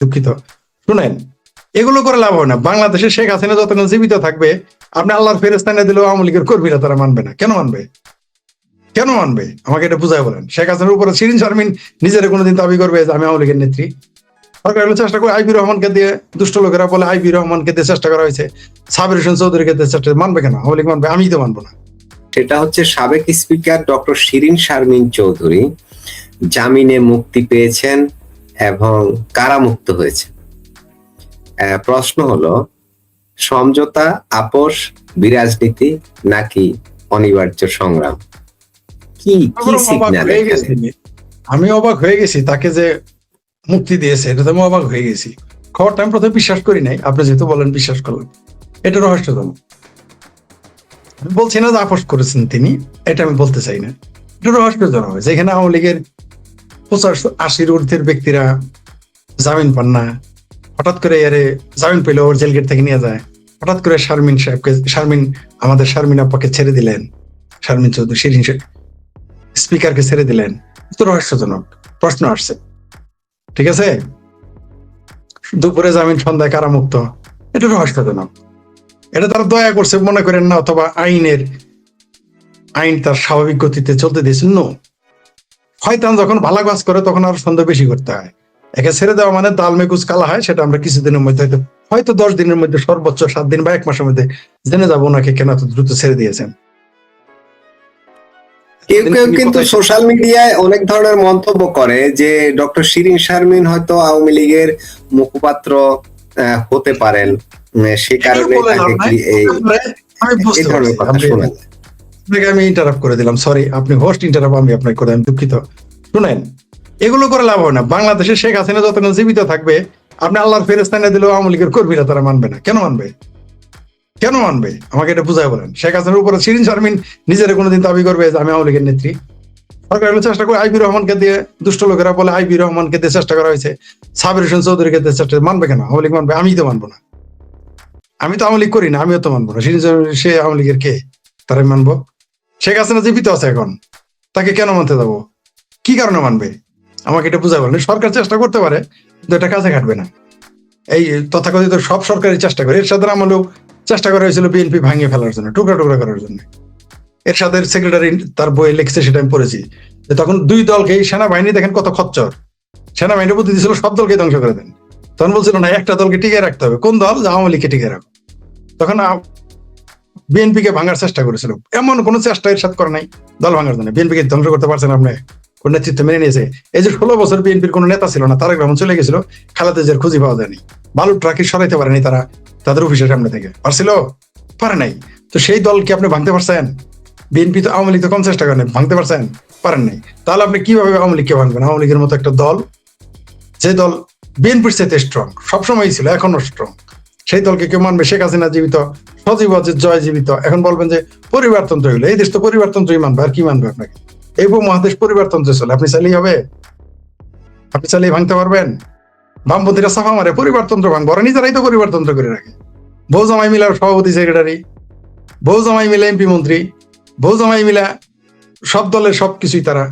দুঃখিত। শুনেন, এগুলো করে লাভ হয় না। বাংলাদেশে শেখ হাসিনা যতক্ষণ জীবিত থাকবে, আপনি আল্লাহর ফেরেশতা এনে দিলেও আওয়ামী লীগের কর্মীরা তারা মানবে না। কেন মানবে? কেন মানবে? আমাকে এটা বুঝায় বলেন। শেখ হাসিনার উপরে শিরিন শারমিন নিজের কোনোদিন দাবি করবে যে আমি আওয়ামী লীগের নেত্রী? সরকার হলো চেষ্টা করে আইবি রহমানকে দিয়ে, দুষ্ট লোকেরা বলে আইবি রহমানকে দিয়ে চেষ্টা করা হয়েছে, সাবির হোসেন চৌধুরীকে দিয়ে চেষ্টা, মানবে কেন? আওয়ামী লীগ মানবে? আমি তো মানবো না। সেটা হচ্ছে সাবেক স্পিকার ডক্টর শিরিন শারমিন চৌধুরী জামিনে মুক্তি পেয়েছেন এবং কারামুক্ত হয়েছে। প্রশ্ন হলো, সমঝোতা, আপোষ, বিরাজনীতি নাকি অনিবার্য সংগ্রাম? কি সিগন্যাল? আমি অবাক হয়ে গেছি তাকে যে মুক্তি দিয়েছে, এটা তো আমি অবাক হয়ে গেছি। খবরটা আমি প্রথমে বিশ্বাস করি নাই, আপনি যেহেতু বলেন বিশ্বাস করলাম। এটা রহস্যজনক। আমি বলছি না যে আপোষ করেছেন তিনি, এটা আমি বলতে চাই না। এটা রহস্যজনক। যেখানে আওয়ামী লীগের 85-80 ঊর্ধ্বের ব্যক্তিরা জামিন পান না, হঠাৎ করে এরে জামিন পেলে ওর জেল গেট থেকে নিয়ে যায়, হঠাৎ করে শারমিন সাহেবকে, আমাদের শারমিন আপাকে ছেড়ে দিলেন, শারমিন চৌধুরী শিরিন স্পিকারকে ছেড়ে দিলেন। তো রহস্যজনক প্রশ্ন আসছে। ঠিক আছে, দুপুরে জামিন, সন্ধ্যায় কারামুক্ত, এটা রহস্যজনক। এটা তারা দয়া করছে মনে করেন না, অথবা আইন তার স্বাভাবিক গতিতে চলতে দিয়েছেন। নো, শয়তান যখন ভালো কাজ করে তখন আর সন্দেহ বেশি করতে হয়। একে ছেড়ে দেওয়া মানে দাল মেঘুজ কালা হয়, সেটা আমরা কিছুদিনের মধ্যে হয়তো 10 দিনের মধ্যে, সর্বোচ্চ 7 দিন বা 1 মাসের মধ্যে জেনে যাবো ওনাকে কেন এত দ্রুত ছেড়ে দিয়েছেন। কেউ কেউ কিন্তু সোশ্যাল মিডিয়ায় অনেক ধরনের মন্তব্য করে যে ডক্টর শিরিন শারমিন হয়তো আওয়ামী লীগের মুখপাত্র হতে পারেন, সে কারণে আমি ইন্টারাপ্ট করে দিলাম, সরি। আপনি হোস্ট, ইন্টারাপ্ট আমি আপনাকে করে, আমি দুঃখিত। শুনেন, এগুলো করে লাভ হয় না। বাংলাদেশে শেখ হাসিনা যতক্ষণ জীবিত থাকবে, আপনি আল্লাহর ফেরেশতা এনে দিলেও আওয়ামী লীগের কর্মীরা তারা মানবে না। কেন মানবে? কেন মানবে? আমাকে এটা বুঝায় বলেন। শেখ হাসিনার উপরে শিরিন শারমিন নিজের কোনোদিন দাবি করবে যে আমি আওয়ামী লীগের নেত্রী? সরকার হলো চেষ্টা করে আইবি রহমানকে দিয়ে, দুষ্ট লোকেরা বলে আইবি রহমানকে দিয়ে চেষ্টা করা হয়েছে, সাবির হোসেন চৌধুরীকে দিয়ে চেষ্টা, মানবে কেন? আওয়ামী লীগ মানবে? আমি তো মানবো না। আমি তো আওয়ামী লীগ করি না, আমিও তো মানবো না। শিরিন সে আওয়ামী লীগের কে? তারাই মানবো? শেখ হাসিনা জীবিত আছে এখন, তাকে কেন মানতে যাবো? কি কারণে মানবে? আমাকে এটা বুঝায় বলেন। সরকার চেষ্টা করতে পারে, কিন্তু এটা কাজে খাটবে না। এই তথাকথিত সব সরকারি চেষ্টা করে, এর সাথে আমলেও চেষ্টা করা হয়েছিল বিএনপি ভাঙিয়ে ফেলার জন্য, টুকরা টুকরা করার জন্য। এর সাথে সেক্রেটারি তার বই লিখছে, সেটা আমি পড়েছি। তখন দুই দলকে, সেনাবাহিনী দেখেন কত খচ্চর, সেনাবাহিনী বুদ্ধি দিয়েছিল সব দলকে ধ্বংস করে দেন। তখন বলছিল না, একটা দলকে টিকিয়ে রাখতে হবে। কোন দল? আওয়ামী লীগকে টিকিয়ে রাখো। তখন বিএনপি কে ভাঙার চেষ্টা করেছিল। এমন কোন চেষ্টা এর সাথে করে নাই দল ভাঙার জন্য। বিএনপি কে ধ্বংস করতে পারছেন আপনি? কোন নেতৃত্ব মেনে নিয়েছে? এই যে 16 বছর বিএনপির কোন নেতা ছিল না, তারেক রহমান চলে গেছিল, খালেদা জিয়ার খুঁজে পাওয়া যায়নি। বালুর ট্রাকে সরাইতে পারেনি তারা তাদের অফিসের সামনে থেকে। পারছিল? পারে নাই। তো সেই দলকে আপনি ভাঙতে পারছেন? বিএনপি তো, আওয়ামী লীগ তো কম চেষ্টা করেন, ভাঙতে পারছেন? পারেন নাই। তাহলে আপনি কিভাবে আওয়ামী লীগকে ভাঙবেন? আওয়ামী লীগের মতো একটা দল, যে দল বিএনপির চাইতে স্ট্রং, সবসময় ছিল, এখনো স্ট্রং, সেই দলকে কেউ মানবে? শেখ হাসিনা জীবিত, সজীব অজিত জয় জীবিত। এখন বলবেন যে পরিবারতন্ত্র হইলো, এই দেশ তো পরিবারতন্ত্রই মানবে, আর কি মানবে আপনাকে? এই মহাদেশ পরিবারতন্ত্রে চলে, আপনি চাইলেই হবে? আপনি চাইলেই ভাঙতে পারবেন? বামপন্থীরা সাফা মারে পরিবারতন্ত্র ভাঙবো, ওরা নিজেরাই তো পরিবারতন্ত্র করে রাখে। বউ জামাই মিলা সভাপতি সেক্রেটারি, বউ জামাই মিলে এমপি মন্ত্রী, বউ জামাই মিলা সব দলের সবকিছুই তারা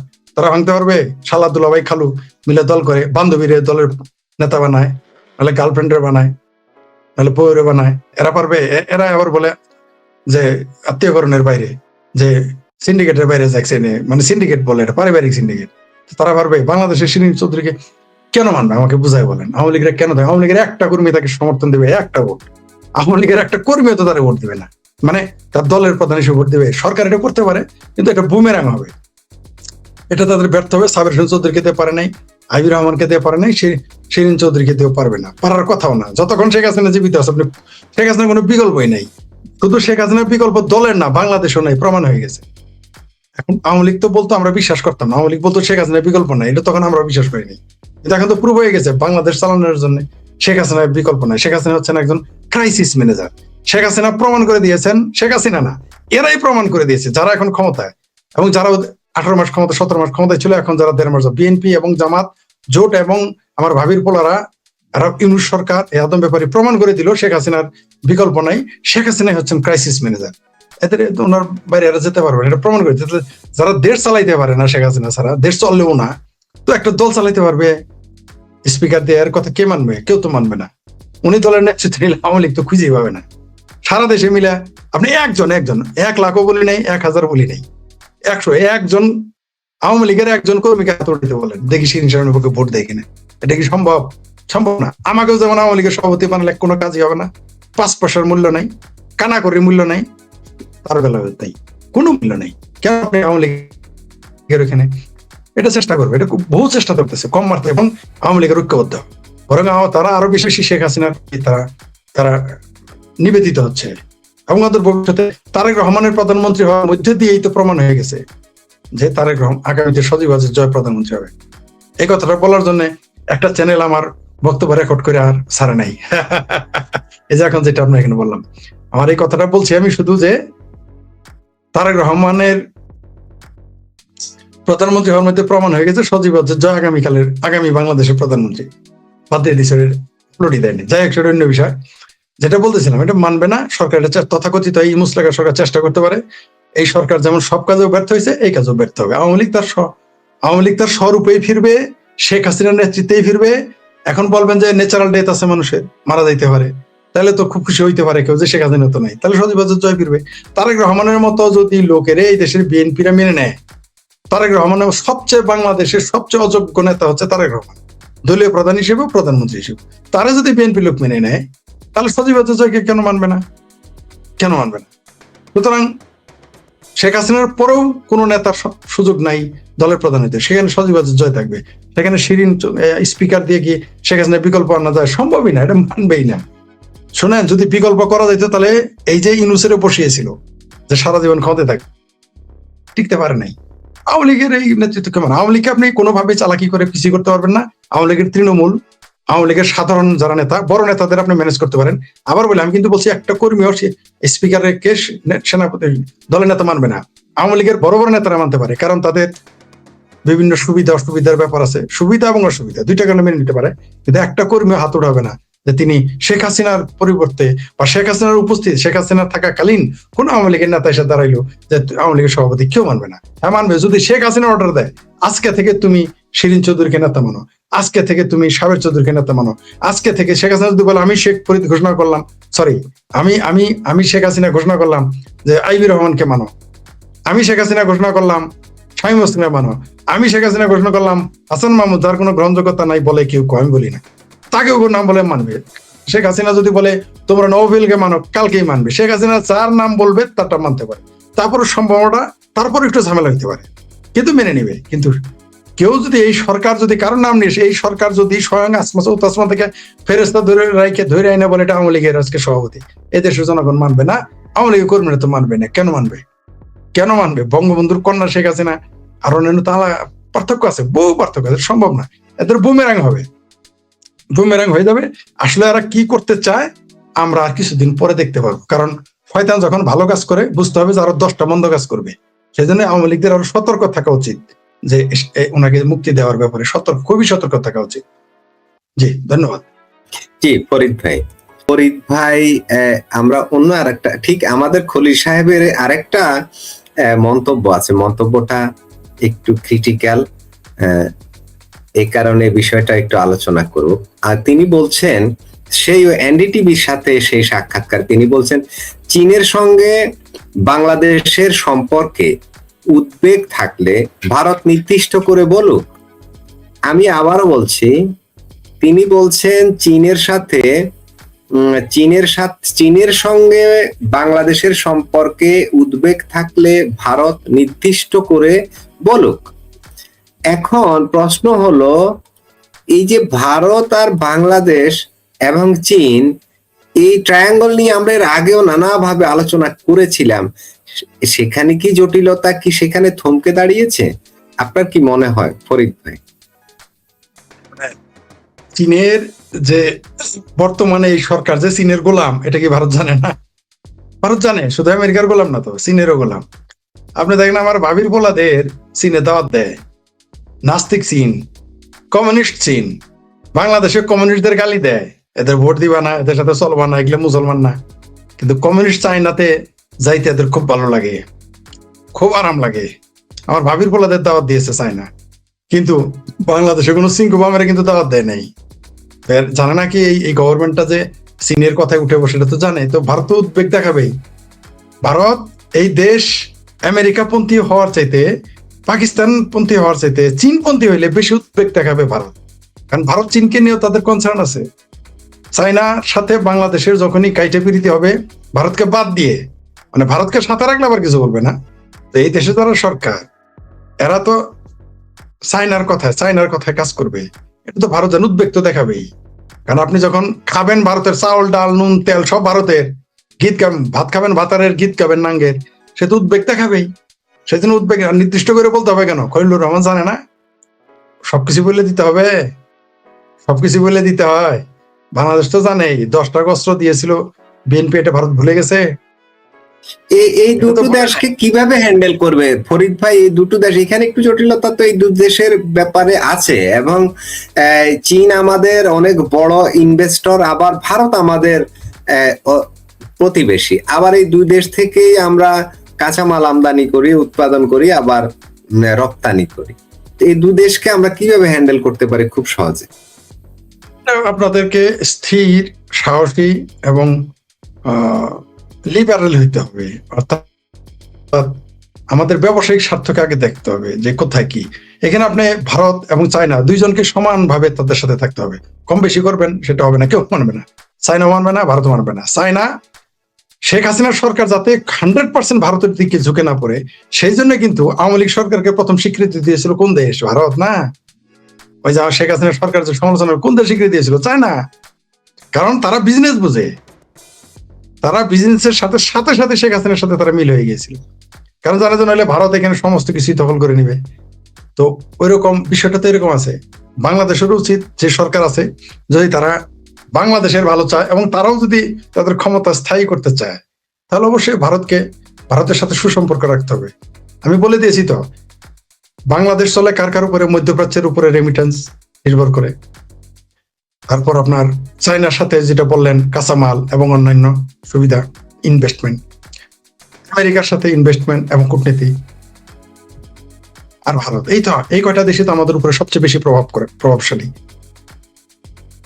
ভাঙতে পারবে? শালা দুলাভাই খালু মিলে দল করে, বান্ধবীরে দলের নেতা বানায়, নাহলে গার্লফ্রেন্ডের বানায়, নাহলে বউরে বানায়। এরা পারবে? এরা আবার বলে যে আত্মীয়করণের বাইরে, যে সিন্ডিকেটের বাইরে যাচ্ছে, মানে সিন্ডিকেট বলে, এটা পারিবারিক সিন্ডিকেট। তারা পারবে? বাংলাদেশের শিরিন চৌধুরীকে কেন মানবে? আমাকে বুঝাই বলেন। আওয়ামী লীগের কেন দেয়? আওয়ামী লীগের একটা কর্মী তাকে সমর্থন দেবে, একটা ভোট। আওয়ামী লীগের একটা কর্মীও তো তারা ভোট দেবে না, মানে তার দলের প্রধান হিসেবে ভোট দেবে। সরকার এটা করতে পারে, কিন্তু এটা বুমেরাং হবে, এটা তাদের ব্যর্থ হবে। সাবির হোসেন চৌধুরীকে দিয়ে পারে নাই, আইবি রহমানকে দিয়ে পারে নাই, শিরিন চৌধুরীকে দিয়েও পারবে না, পারার কথাও না। যতক্ষণ শেখ হাসিনা জীবিত আছে, আপনি শেখ হাসিনার কোনো বিকল্পই নাই। শুধু শেখ হাসিনার বিকল্প দলের না, বাংলাদেশও নাই, প্রমাণ হয়ে গেছে। এখন আওয়ামী লীগ তো বলতো, আমরা বিশ্বাস করতাম না। আওয়ামী লীগ বলতো শেখ হাসিনার বিকল্প নাই, এটা তখন আমরা বিশ্বাস করিনি। কিন্তু এখন তো প্রুভ হয়ে গেছে, বাংলাদেশ চালানোর জন্য শেখ হাসিনার বিকল্প নাই। শেখ হাসিনা হচ্ছেন একজন ক্রাইসিস ম্যানেজার। শেখ হাসিনা প্রমাণ করে দিয়েছেন, শেখ হাসিনা না, এরাই প্রমাণ করে দিয়েছে, যারা এখন ক্ষমতায়, এবং যারা 18 মাস ক্ষমতা, 17 মাস ক্ষমতায় ছিল, এখন যারা 1.5 মাস, বিএনপি এবং জামাত জোট এবং আমার ভাবির পোলারা, ইউনূস সরকার, এই আদম ব্যাপারী প্রমাণ করে দিল শেখ হাসিনার বিকল্প নাই। শেখ হাসিনাই হচ্ছেন ক্রাইসিস ম্যানেজার। এদের ওনার বাইরে এরা যেতে পারবে না, এটা প্রমাণ করে দিতে। যারা দেশ চালাইতে পারে না, শেখ হাসিনা ছাড়া দেশ চললেও না, তো একটা দল চালাইতে পারবে? স্পিকার দিয়ে এর কথা কে মানবে? কেউ তো মানবে না। উনি দলের নেতৃত্ব নিলে আওয়ামী লীগ তো খুঁজেই পাবে না। সারা দেশে মিলে আপনি একজন 1,00,000 বলি নাই, 1,000 বলি নাই, 101 জন আওয়ামী লীগের একজন কর্মীকে হাত উঠাতে বলেন, দেখি শিরিন শারমিনের পক্ষে ভোট দেয় কিনা। এটা কি সম্ভব? সম্ভব না। আমাকেও যেমন আওয়ামী লীগের সভাপতি বানালে কোনো কাজই হবে না, 5 পয়সার মূল্য নাই, কানাকড়ির মূল্য নাই, তার বেলা তাই কোনো মূল্য নাই। কেন আপনি আওয়ামী লীগের ওখানে এটা চেষ্টা করবে, এটা বহু চেষ্টা করতেছে কম মারতে, এবং আওয়ামী লীগের ঐক্যবদ্ধ, বরং তারা আরো বেশি শেখ হাসিনার তারা তারা নিবেদিত হচ্ছে। এবং আমাদের ভবিষ্যতে তারেক রহমানের প্রধানমন্ত্রী হওয়ার মধ্যে দিয়েই তো প্রমাণ হয়ে গেছে যে তারেক রহমান আগামীতে সজীব ওয়াজেদ জয় প্রধানমন্ত্রী হবে। এই কথাটা বলার জন্য একটা চ্যানেল আমার বক্তব্য রেকর্ড করে আর ছাড়ে নাই। এই যে এখন যেটা আপনার এখানে বললাম, আমার এই কথাটা বলছি আমি শুধু যে তারেক রহমানের প্রধানমন্ত্রী হওয়ার মধ্যে প্রমাণ হয়ে গেছে সজীব ওয়াজেদ জয় আগামী বাংলাদেশের প্রধানমন্ত্রী। বাদ দিয়ে দিচ্ছে, প্লটই দেয়নি। যাই হোক, সেটা অন্য বিষয়। যেটা বলতেছিলাম, এটা মানবে না সরকার। এটা তথাকথিত এই মুসলাকা সরকার চেষ্টা করতে পারে, এই সরকার যেমন সব কাজেও ব্যর্থ হয়েছে, এই কাজেও ব্যর্থ হবে। আওয়ামী লীগ তার স্বরূপেই ফিরবে, শেখ হাসিনার নেতৃত্বেই ফিরবে। এখন বলবেন যে ন্যাচারাল ডেথ আছে, মানুষের মারা যাইতে পারে, তাহলে তো খুব খুশি হইতে পারে কেউ যে শেখ হাসিনা তো নাই, তাহলে সজীব ওয়াজেদ জয় ফিরবে। তারেক রহমানের মতো যদি লোকের এই দেশের বিএনপিরা মেনে নেয়, তারেক রহমানের বাংলাদেশের সবচেয়ে অযোগ্য নেতা হচ্ছে তারেক রহমান, দলীয় প্রধান হিসেবে, প্রধানমন্ত্রী হিসেবে। তারা যদি বিএনপি লোক মেনে নেয়, তাহলে সজীব ওয়াজেদ জয়কে কেন মানবে না? কেন মানবে না? সুতরাং শেখ হাসিনার পরেও কোন নেতার সুযোগ নাই দলের প্রধান হইতে, সেখানে সজীব ওয়াজেদ জয় থাকবে। সেখানে শিরিন স্পিকার দিয়ে কি শেখ হাসিনার বিকল্প আনা যায়? সম্ভবই না, এটা মানবেই না। শোনেন, যদি বিকল্প করা যেত তাহলে এই যে ইউনূসের বসিয়েছিল যে সারা জীবন ক্ষমতায় থাকবে, টিকতে পারে নাই। আওয়ামী লীগের এই নেতৃত্ব কেমন? আওয়ামী লীগকে আপনি কোনোভাবে চালাকি করে পিছিয়ে করতে পারবেন না। আওয়ামী লীগের তৃণমূল, আওয়ামী লীগের সাধারণ যারা নেতা, বড় নেতাদের আপনি ম্যানেজ করতে পারেন। আবার বলে, আমি কিন্তু বলছি একটা কর্মীও স্পিকারের কে সেনাপতি দলের নেতা মানবে না। আওয়ামী লীগের বড় বড় নেতারা মানতে পারে, কারণ তাদের বিভিন্ন সুবিধা অসুবিধার ব্যাপার আছে, সুবিধা এবং অসুবিধা দুইটা কারণে মেনে নিতে পারে। কিন্তু একটা কর্মী হাত উঠাবে না যে তিনি শেখ হাসিনার পরিবর্তে বা শেখ হাসিনার উপস্থিত, শেখ হাসিনা থাকাকালীন কোন আওয়ামী লীগের নেতা এসে দাঁড়াইলো যে আওয়ামী লীগের সভাপতি, কেউ মানবে না। হ্যাঁ মানবে যদি শেখ হাসিনা অর্ডার দেয়, আজকে থেকে তুমি শিরিন চৌধুরীকে নেতা মানো, আজকে থেকে তুমি সাবের চৌধুরীকে নেতা মানো, আজকে থেকে শেখ হাসিনা যদি বলে আমি শেখ ফরিদ ঘোষণা করলাম, সরি আমি শেখ হাসিনা ঘোষণা করলাম যে আইবি রহমানকে মানো, আমি শেখ হাসিনা ঘোষণা করলাম শামীম ওসমানকে মানো, আমি শেখ হাসিনা ঘোষণা করলাম হাসান মাহমুদ, যার কোনো গ্রহণযোগ্যতা নাই বলে কেউ, আমি বলি না, তাকেও নাম বলে মানবে। শেখ হাসিনা যদি বলে তোমরা নওফেলকে মানো, কালকেই মানবে। শেখ হাসিনা যার নাম বলবে তারটা মানতে পারে। তারপর সম্ভাবনাটা তারপর একটু ঝামেলা হইতে পারে, কিন্তু মেনে নিবে। কিন্তু কেউ যদি এই সরকার যদি কারোর নাম নিয়ে, এই সরকার যদি স্বয়ং আসমান থেকে ফেরেস্তা ধরে আইনা বলে এটা আওয়ামী লীগের আজকে সভাপতি, এদেশের জনগণ মানবে না, আওয়ামী লীগের কর্মীরা তো মানবে না। কেন মানবে? কেন মানবে? বঙ্গবন্ধুর কন্যা শেখ হাসিনা আর অন্যান্য তাহলে পার্থক্য আছে, বহু পার্থক্য আছে, সম্ভব না। এদের বুমেরাং হবে, বুমেরাং হয়ে যাবে। আসলে এরা কি করতে চায় আমরা আর কিছুদিন পরে দেখতে পারবো, কারণ শয়তান যখন ভালো কাজ করে বুঝতে হবে যে আরো 10টা মন্দ কাজ করবে। সেই জন্য আওয়ামী লীগদের আরো সতর্ক থাকা উচিত, যে ওনাকে মুক্তি দেওয়ার ব্যাপারে খুবই সতর্ক থাকা উচিত। জি, ধন্যবাদ। জি, ফরিদ ভাই, আমরা অন্য আরেকটা, ঠিক আমাদের খলিল সাহেবের আরেকটা মন্তব্য আছে, মন্তব্যটা একটু ক্রিটিক্যাল, এই কারণে বিষয়টা একটু আলোচনা করব। আর তিনি বলছেন, সেই এনডিটিভির সাথে সেই সাক্ষাৎকার, তিনি বলছেন চীনের সঙ্গে বাংলাদেশের সম্পর্কে উদ্বেগ থাকলে ভারত নির্দিষ্ট করে বলুক। আমি আবারও বলছি, তিনি বলছেন চীনের সঙ্গে বাংলাদেশের সম্পর্কে উদ্বেগ থাকলে ভারত নির্দিষ্ট করে বলুক। এখন প্রশ্ন হলো, এই যে ভারত আর বাংলাদেশ এবং চীন, এই ট্রায়াঙ্গল নিয়ে আমরা এর আগেও নানাভাবে আলোচনা করেছিলাম, সেখানে কি জটিলতা, কি সেখানে থমকে দাঁড়িয়েছে? আপনার কি মনে হয় ফরিদ ভাই? চীনের যে বর্তমানে এই সরকার যে চীনের গোলাম, এটা কি ভারত জানে না? ভারত জানে, শুধু আমেরিকার গোলাম না তো, চীনেরও গোলাম। আপনি দেখেন আমার ভাবির পোলাদের চীনে দাওয়াত দেয়, নাস্তিক চীন, কমিউনিস্ট চীন, বাংলাদেশের কমিউনিস্টদের গালি দেয়, এদের ভোট দিবা না, এদের সাথে চলবা না, এগুলো মুসলমান না। কিন্তু কমিউনিস্ট চাইনাতে যাইতে এদের খুব ভালো লাগে, খুব আরাম লাগে। আমার ভাবির পোলাদের দাওয়াত দিয়েছে চায়না, কিন্তু বাংলাদেশে কোনো সিঙ্কু বামেরা কিন্তু দাওয়াত দেয় নাই। জানে নাকি এই গভর্নমেন্টটা যে চীনের কথায় উঠে বসে, এটা তো জানে। তো ভারত তো উদ্বেগ দেখাবেই। ভারত এই দেশ আমেরিকাপন্থী হওয়ার চাইতে, পাকিস্তানপন্থী হওয়ার চাইতে চীনপন্থী হইলে বেশি উদ্বেগ দেখাবে ভারত। কারণ ভারত চীনকে নিয়েও তাদের কনসার্ন আছে। চায়নার সাথে বাংলাদেশের যখনই কাইটে পিরিতি হবে, ভারতকে বাদ দিয়ে, মানে ভারতকে সাথে রাখলে আবার কিছু বলবে না। তো এই দেশে যারা সরকার, এরা তো চায়নার কথায় কাজ করবে। এটা তো ভারত যেন উদ্বেগ তো দেখাবেই। কারণ আপনি যখন খাবেন ভারতের চাউল, ডাল, নুন, তেল সব ভারতের, গীত গাবেন, ভাত খাবেন ভাতারের, গীত গাবেন নাঙ্গের, সে তো উদ্বেগ দেখাবেই। সেই জন্য উদ্বেগ নির্দিষ্ট করে বলতে হবে কেন? খলিলুর রহমান জানে না? সবকিছু বলে দিতে হবে, সবকিছু বলে দিতে হয়। বাংলাদেশ তো জানেই 10টা অস্ত্র দিয়েছিল বিএনপি, এটা ভারত ভুলে গেছে? এই দুটো দেশকে কিভাবে হ্যান্ডেল করবে ফরিদ ভাই? এই দুটো দেশ, এখানে একটু জটিলতা তো এই দুটো দেশের ব্যাপারে আছে। এবং চীন আমাদের অনেক বড় ইনভেস্টর, আবার ভারত আমাদের প্রতিবেশী। আবার এই দুই দেশ থেকেই আমরা কাঁচামাল আমদানি করি, উৎপাদন করি, আবার রপ্তানি করি। এই দুই দেশকে আমরা কিভাবে হ্যান্ডেল করতে পারি খুব সহজে? আপনাদেরকে স্থির, সাহসী এবং লিবারেল হইতে হবে। অর্থাৎ আমাদের ব্যবসায়িক স্বার্থকে আগে দেখতে হবে যে কোথায় কি। এখানে আপনি ভারত এবং চায়না দুইজনকে সমানভাবে তাদের সাথে থাকতে হবে। কম বেশি করবেন সেটা হবে না, কেউ মানবে না। চায়না মানবে না, ভারত মানবে না। চায়না, শেখ হাসিনার সরকার যাতে 100% ভারতের দিকে ঝুঁকে না পড়ে, সেই জন্য কিন্তু আওয়ামী লীগ সরকারকে প্রথম স্বীকৃতি দিয়েছিল কোন দেশ? ভারত না? ওই যে শেখ হাসিনার সরকার যে সমালোচনা, কোন দেশ স্বীকৃতি দিয়েছিল? চায়না। কারণ তারা বিজনেস বুঝে, তারা বিজনেসের সাথে সাথে সাথে শেখ হাসিনার সাথে তারা মিল হয়ে গিয়েছিল। কারণ জানা জানা হলে ভারত এখানে সমস্ত কিছুই দখল করে নিবে। তো ওইরকম বিষয়টা তো এরকম আছে। বাংলাদেশের উচিত, যে সরকার আছে, যদি তারা বাংলাদেশের ভালো চায় এবং তারাও যদি তাদের ক্ষমতা স্থায়ী করতে চায়, তাহলে অবশ্যই ভারতের সাথে সুসম্পর্ক রাখতে হবে। আমি বলে দিয়েছি তো, বাংলাদেশ চলে কার কার উপরে? মধ্যপ্রাচ্যের উপরে রেমিটেন্স নির্ভর করে। তারপর আপনার চায়নার সাথে যেটা বললেন, কাঁচামাল এবং অন্যান্য সুবিধা, ইনভেস্টমেন্ট, আমেরিকার সাথে ইনভেস্টমেন্ট এবং কূটনীতি, আর ভারত। এই কয়টা দেশে তো আমাদের উপরে সবচেয়ে বেশি প্রভাবশালী।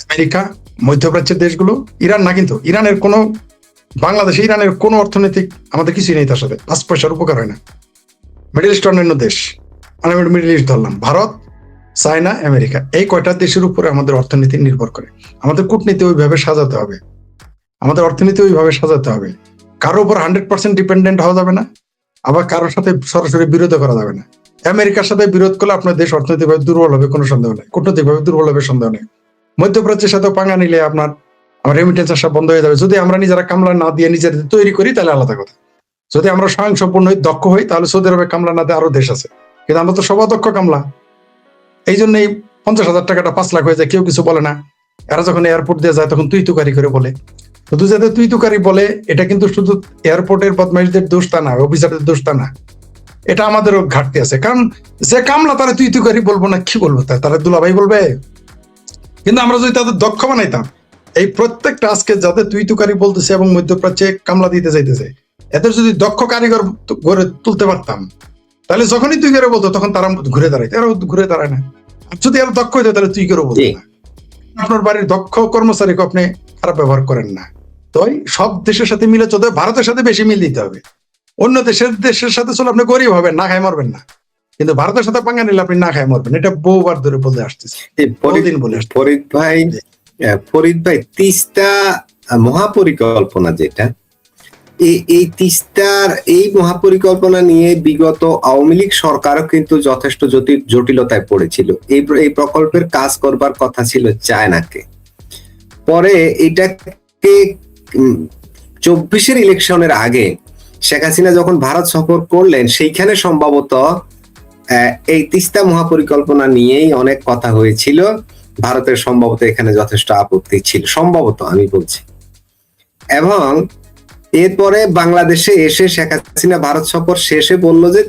আমেরিকা, মধ্যপ্রাচ্যের দেশগুলো, ইরান না। কিন্তু ইরানের কোনো, বাংলাদেশে ইরানের কোনো অর্থনৈতিক আমাদের কিছুই নেই, তার সাথে 5 পয়সার উপকার হয় না। মিডল ইস্ট, অন্যান্য দেশ, আমি মিডল ইস্ট ধরলাম, ভারত, চায়না, আমেরিকা, এই কয়টা দেশের উপরে আমাদের অর্থনীতি নির্ভর করে। আমাদের কূটনীতি ওইভাবে সাজাতে হবে, আমাদের অর্থনীতি ওইভাবে সাজাতে হবে। কারোর উপর 100% ডিপেন্ডেন্ট হওয়া যাবে না, আবার কারোর সাথে সরাসরি বিরোধ করা যাবে না। আমেরিকার সাথে বিরোধ করলে আপনার দেশ অর্থনৈতিকভাবে দুর্বল হবে, কোনো সন্দেহ নেই। কূটনৈতিকভাবে দুর্বল হবে, সন্দেহ নেই। মধ্যপ্রাচ্যের সাথে পাঙ্গা নিলে আপনার রেমিটেন্স আসা বন্ধ হয়ে যাবে। যদি আমরা নিজেরা কামলা না দিয়ে নিজেদের তৈরি করি, তাহলে আলাদা কথা। যদি আমরা স্বয়ংসম্পূর্ণ দক্ষ হই, তাহলে সৌদি আরবে কামলা না দিয়ে আরো দেশ আছে, কিন্তু আমরা তো সব অদক্ষ কামলা। এই জন্যই 50,000 টাকাটা 5 লাখ হয়ে যায়, কেউ কিছু বলে না। এরা যখন এয়ারপোর্ট দিয়ে যায় তখন তুই তুকারি করে বলে। শুধু যাতে তুই তুকারি বলে, এটা কিন্তু শুধু এয়ারপোর্টের বদমাইশদের দোষ তা না, অফিসারদের দোষ তা না, এটা আমাদেরও ঘাটতি আছে। কারণ যে কামলা তারা তুই তুকারি বলবো না, কি বলবো? তারা দুলাভাই বলবে। কিন্তু আমরা যদি তাদের দক্ষ বানাইতাম, এই প্রত্যেকটা আজকে যাদের তুই তুকারি বলতেছে এবং মধ্যপ্রাচ্যে কামলা দিতে চাইতেছে, এদের যদি দক্ষ কারিগর গড়ে তুলতে পারতাম, তাহলে যখনই তুই করে বলতো তখন তারা ঘুরে দাঁড়াইতো। এরা ঘুরে দাঁড়ায় না। আর যদি এরা দক্ষ হইতো তাহলে তুই করে বলতো না। আপনার বাড়ির দক্ষ কর্মচারীকে আপনি খারাপ ব্যবহার করেন না। তো সব দেশের সাথে মিলে চলতে, ভারতের সাথে বেশি মিল দিতে হবে। অন্য দেশের সাথে চলে আপনি গরিব হবেন, না খাই মরবেন না। কিন্তু ভারতের সাথে পাঙ্গা নিলে আপনি না খাই মরবেন। এটা বহুবার ধরে বলে আসতেছে, বহুদিন বলে আসছে। ফরিদ ভাই, তিস্তা মহাপরিকল্পনা যেটা, এই তিস্তার এই মহাপরিকল্পনা নিয়ে বিগত আওয়ামী লীগ সরকারও কিন্তু যথেষ্ট জটিলতায় পড়েছিল। এই প্রকল্পের কাজ করবার কথা ছিল চায়নাকে। পরে এটাকে 24-এর ইলেকশনের আগে শেখ হাসিনা যখন ভারত সফর করলেন, সেইখানে সম্ভবত এই তিস্তা মহাপরিকল্পনা নিয়েই অনেক কথা হয়েছিল। ভারতের সম্ভবত এখানে যথেষ্ট আপত্তি ছিল, সম্ভবত আমি বলছি। এবং এরপরে বাংলাদেশে এসে শেখ হাসিনা ভারত সফর শেষে বলল যে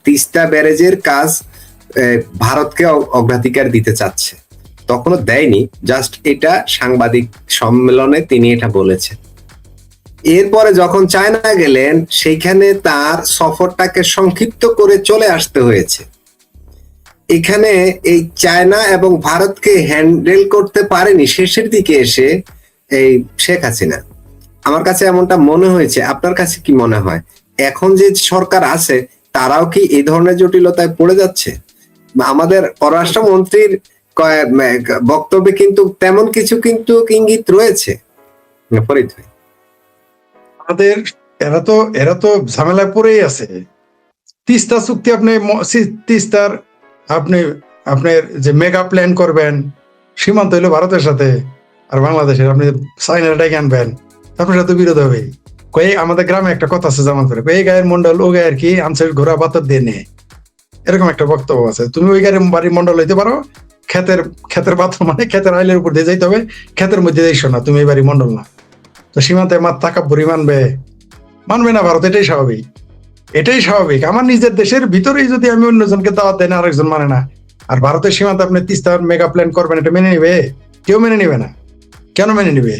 তিস্তা ব্যারেজের কাজ ভারতকে অগ্রাধিকার দিতে চাচ্ছে। তখনও দেয়নি, জাস্ট এটা সাংবাদিক সম্মেলনে তিনি এটা বলেছেন। এরপরে যখন চায়না গেলেন, সেইখানে তার সফরটাকে সংক্ষিপ্ত করে চলে আসতে হয়েছে। এখানে এই চায়না এবং ভারতকে হ্যান্ডেল করতে পারেনি শেষের দিকে এসে এই শেখ হাসিনা। আমার কাছে এমনটা মনে হয়েছে, আপনার কাছে কি মনে হয় এখন যে সরকার আছে তারাও কি এই ধরনের জটিলতায় পড়ে যাচ্ছে? আমাদের পররাষ্ট্রমন্ত্রীর বক্তব্যে কিন্তু তেমন কিছু কিন্তু ইঙ্গিত রয়েছে। ফরিদ ভাই, আমাদের এরা তো ঝামেলায় পড়েই আছে। তিস্তা চুক্তি আপনি তিস্তার আপনি আপনার যে মেগা প্ল্যান করবেন, সীমান্ত হইলো ভারতের সাথে আর বাংলাদেশের, আপনি চাইনার ডাইকে আনবেন, আপনার সাথে বিরোধ হবে। কয়ে আমাদের গ্রামে একটা কথা আছে জামান করে, এই গায়ের মন্ডল ও গায়ের কি আনসার ঘোরা বাতর দিয়ে নেয়, এরকম একটা বক্তব্য আছে। তুমি ওই গাড়ির বাড়ির মন্ডল হইতে পারো, ক্ষেতের বাথরুম মানে ক্ষেতের আইলের উপর দিয়ে যাইতে হবে, ক্ষেতের মধ্যে যাইছো না, তুমি এই বাড়ি মন্ডল না। তো সীমান্তে মাত তাকাব্বুরি মানবে না ভারত, এটাই স্বাভাবিক। এটাই স্বাভাবিক। আমার নিজের দেশের ভিতরেই যদি আমি অন্যজনকে দাওয়াত দেয় না, আরেকজন মানে না, আর ভারতের সীমান্তে আপনি তিস্তার মেগা প্ল্যান করবেন, এটা মেনে নিবে? কেউ মেনে নিবে না। কেন মেনে নিবে?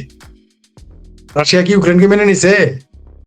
রাশিয়া কি ইউক্রেনকে মেনে নিছে?